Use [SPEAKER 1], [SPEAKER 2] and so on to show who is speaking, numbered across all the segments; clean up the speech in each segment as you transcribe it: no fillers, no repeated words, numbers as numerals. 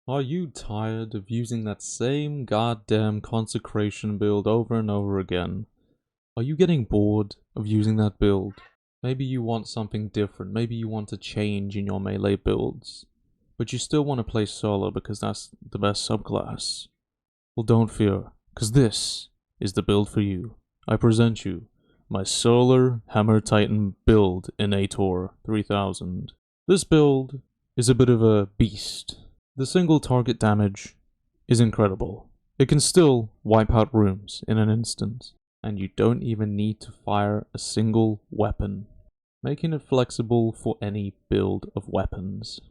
[SPEAKER 1] Are you tired of using that same goddamn consecration build over and over again? Are you getting bored of using that build? Maybe you want something different, maybe you want a change in your melee builds, but you still want to play solo because that's the best subclass. Well, don't fear, because this is the build for you. I present you my Solar Hammer Titan build in Ator 3000. This build is a bit of a beast. The single target damage is incredible. It can still wipe out rooms in an instant, and you don't even need to fire a single weapon, making it flexible for any build of weapons.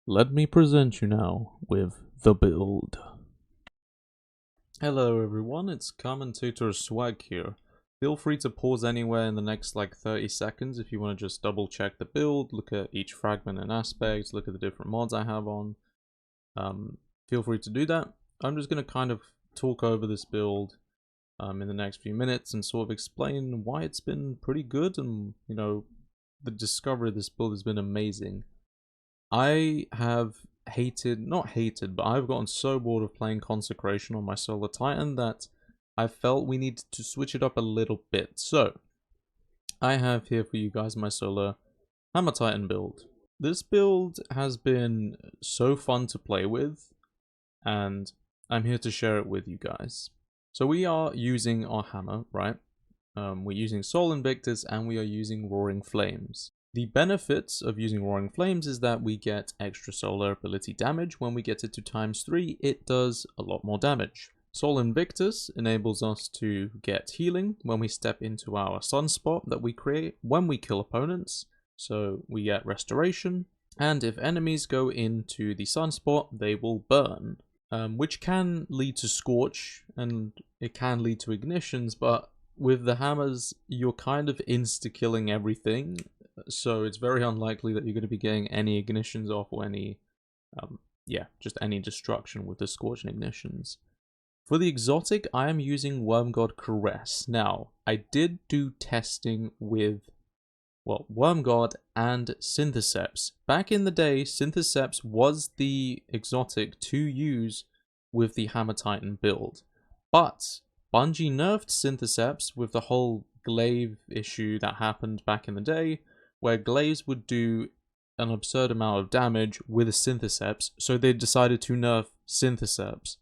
[SPEAKER 1] Let me present you now with the build. Hello everyone, it's Commentator Swag here. Feel free to pause anywhere in the next 30 seconds if you want to just double check the build, look at each fragment and aspect, look at the different mods I have on. Feel free to do that. I'm just going to kind of talk over this build in the next few minutes and sort of explain why it's been pretty good, and the discovery of this build has been amazing. I have not hated, but I've gotten so bored of playing Consecration on my Solar Titan that I felt we needed to switch it up a little bit. So, I have here for you guys my Solar Hammer Titan build. This build has been so fun to play with, and I'm here to share it with you guys. So we are using our hammer, right? We're using Soul Invictus and we are using Roaring Flames. The benefits of using Roaring Flames is that we get extra solar ability damage. When we get it to ×3, it does a lot more damage. Soul Invictus enables us to get healing when we step into our sunspot that we create when we kill opponents. So we get restoration, and if enemies go into the sunspot, they will burn, which can lead to scorch, and it can lead to ignitions, but with the hammers, you're kind of insta-killing everything, so it's very unlikely that you're going to be getting any ignitions off or any, just any destruction with the scorch and ignitions. For the exotic, I am using Wormgod Caress. Now, I did do testing with Wormgod and Syntheseps. Back in the day, Syntheseps was the exotic to use with the Hammer Titan build. But Bungie nerfed Syntheseps with the whole glaive issue that happened back in the day, where glaives would do an absurd amount of damage with a Syntheseps, so they decided to nerf Syntheseps.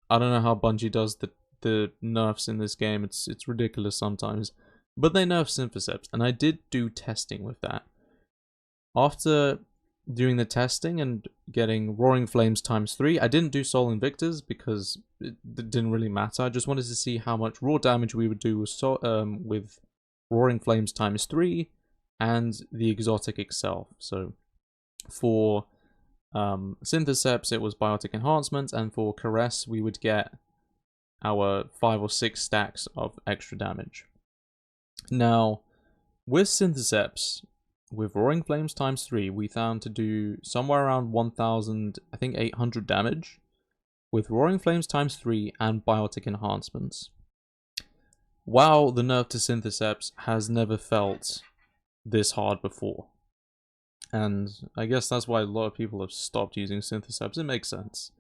[SPEAKER 1] I don't know how Bungie does the nerfs in this game, it's ridiculous sometimes. But they nerfed Syntheseps, and I did do testing with that. After doing the testing and getting Roaring Flames ×3, I didn't do Soul Invictus because it didn't really matter. I just wanted to see how much raw damage we would do with Roaring Flames ×3 and the exotic itself. So for Syntheseps, it was Biotic Enhancement, and for Caress, we would get our 5 or 6 stacks of extra damage. Now, with Syntheseps, with Roaring Flames ×3, we found to do somewhere around 1,800 damage with Roaring Flames ×3 and Biotic Enhancements. Wow, the nerf to Syntheseps has never felt this hard before. And I guess that's why a lot of people have stopped using Syntheseps. It makes sense.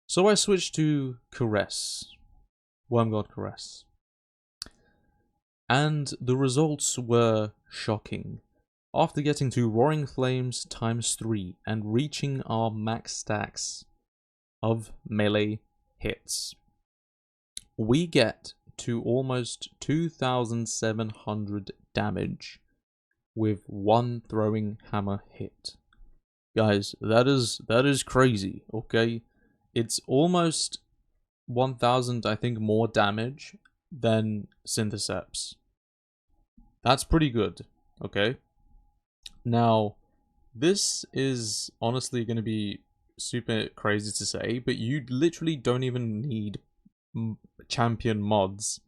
[SPEAKER 1] So I switched to Caress. Wormgod Caress. And the results were shocking. After getting to Roaring Flames ×3 and reaching our max stacks of melee hits, we get to almost 2,700 damage with one throwing hammer hit. Guys, that is crazy, okay? It's almost 1,000, I think, more damage than Syntheseps. That's pretty good, okay? Now, this is honestly going to be super crazy to say, but you literally don't even need champion mods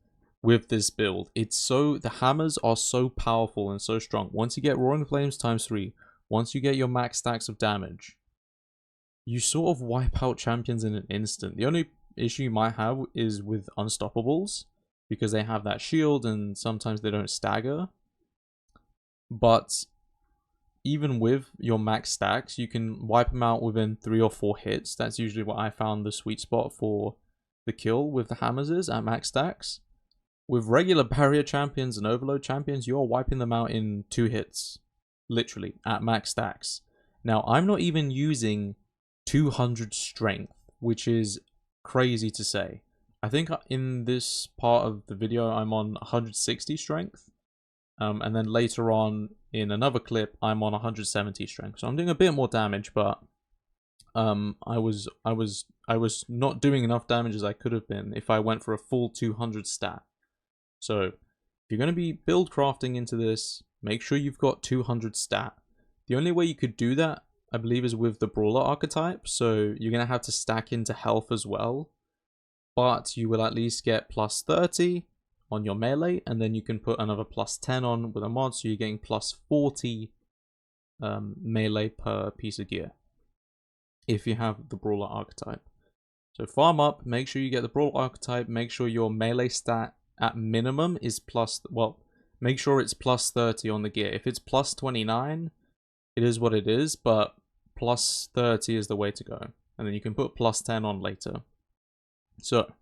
[SPEAKER 1] with this build. The hammers are so powerful and so strong. Once you get Roaring Flames ×3, once you get your max stacks of damage, you sort of wipe out champions in an instant. The only issue you might have is with Unstoppables, because they have that shield and sometimes they don't stagger. But even with your max stacks, you can wipe them out within 3 or 4 hits. That's usually what I found the sweet spot for the kill with the hammers is at max stacks. With regular barrier champions and overload champions, you are wiping them out in 2 hits. Literally, at max stacks. Now, I'm not even using 200 strength, which is crazy to say. I think in this part of the video, I'm on 160 strength. And then later on, in another clip, I'm on 170 strength. So I'm doing a bit more damage, but I was not doing enough damage as I could have been if I went for a full 200 stat. So if you're going to be build crafting into this, make sure you've got 200 stat. The only way you could do that, I believe, is with the brawler archetype. So you're going to have to stack into health as well, but you will at least get plus 30 on your melee, and then you can put another plus 10 on with a mod, so you're getting plus 40 melee per piece of gear if you have the brawler archetype. So farm up, make sure you get the brawler archetype, make sure your melee stat at minimum is plus, well, make sure it's plus 30 on the gear. If it's plus 29, it is what it is, but plus 30 is the way to go. And then you can put plus 10 on later. So,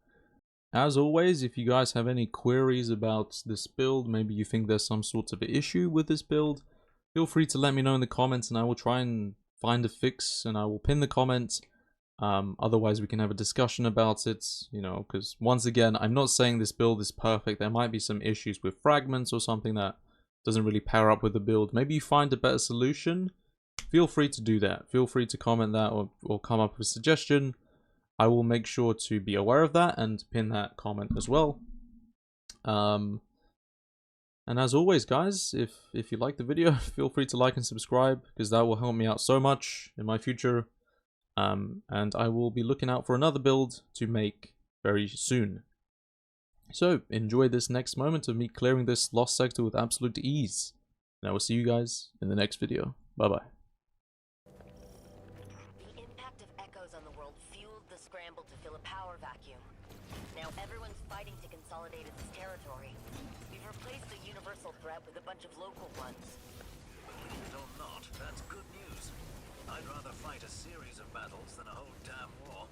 [SPEAKER 1] as always, if you guys have any queries about this build, maybe you think there's some sort of issue with this build, feel free to let me know in the comments and I will try and find a fix and I will pin the comment. Otherwise, we can have a discussion about it, you know, because once again, I'm not saying this build is perfect. There might be some issues with fragments or something that doesn't really pair up with the build. Maybe you find a better solution. Feel free to do that. Feel free to comment that or come up with a suggestion. I will make sure to be aware of that and pin that comment as well. And as always, guys, if you like the video, feel free to like and subscribe because that will help me out so much in my future. And I will be looking out for another build to make very soon. So, enjoy this next moment of me clearing this lost sector with absolute ease. And I will see you guys in the next video. Bye-bye.
[SPEAKER 2] The impact of echoes on the world fueled the scramble to fill a power vacuum. Now everyone's fighting to consolidate its territory. We've replaced the universal threat with a bunch of local ones.
[SPEAKER 3] Believe it or not, that's good news. I'd rather fight a series of battles than a whole damn war.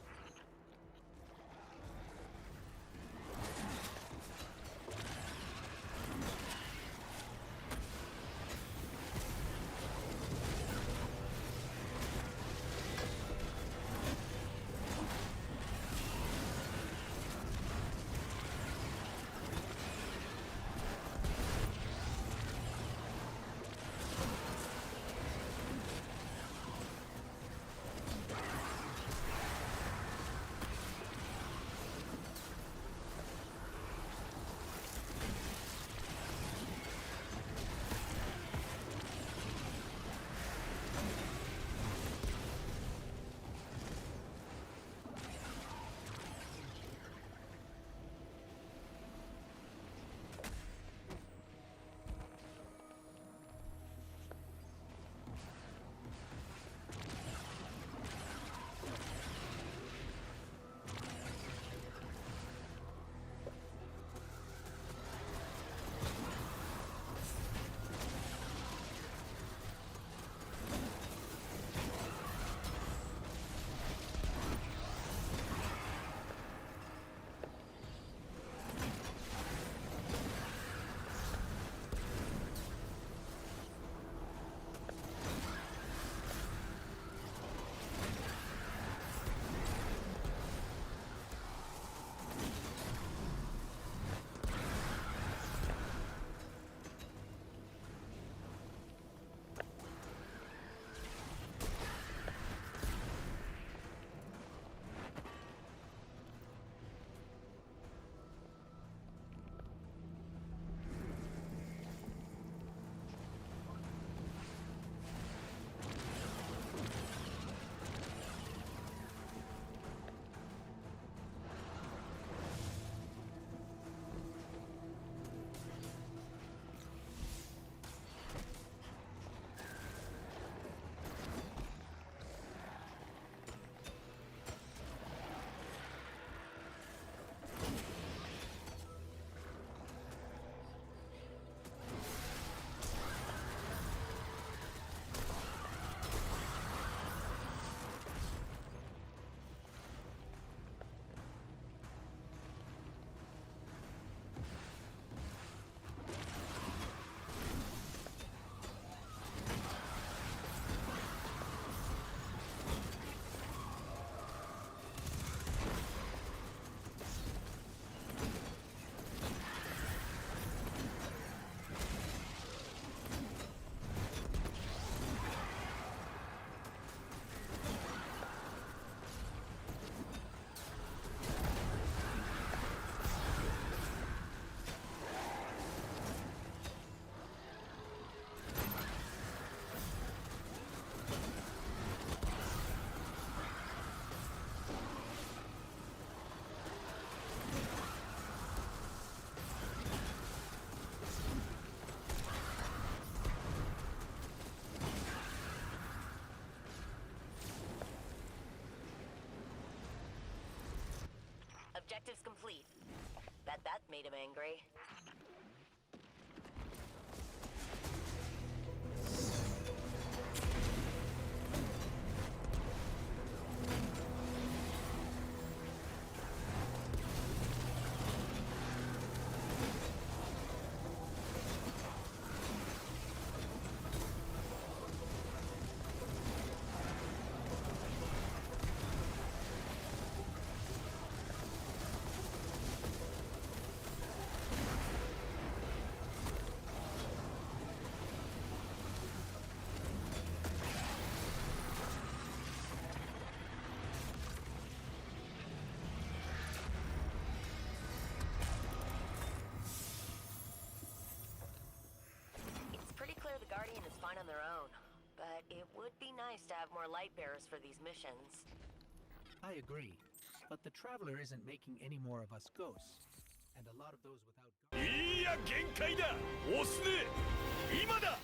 [SPEAKER 2] Task complete. Bet that made him angry. It's pretty clear the Guardian is fine on their own, but it would be nice to have more light bearers for these missions.
[SPEAKER 4] I agree, but the Traveler isn't making any more of us ghosts, and a lot of those without.
[SPEAKER 5] いいや限界だ押すね今だ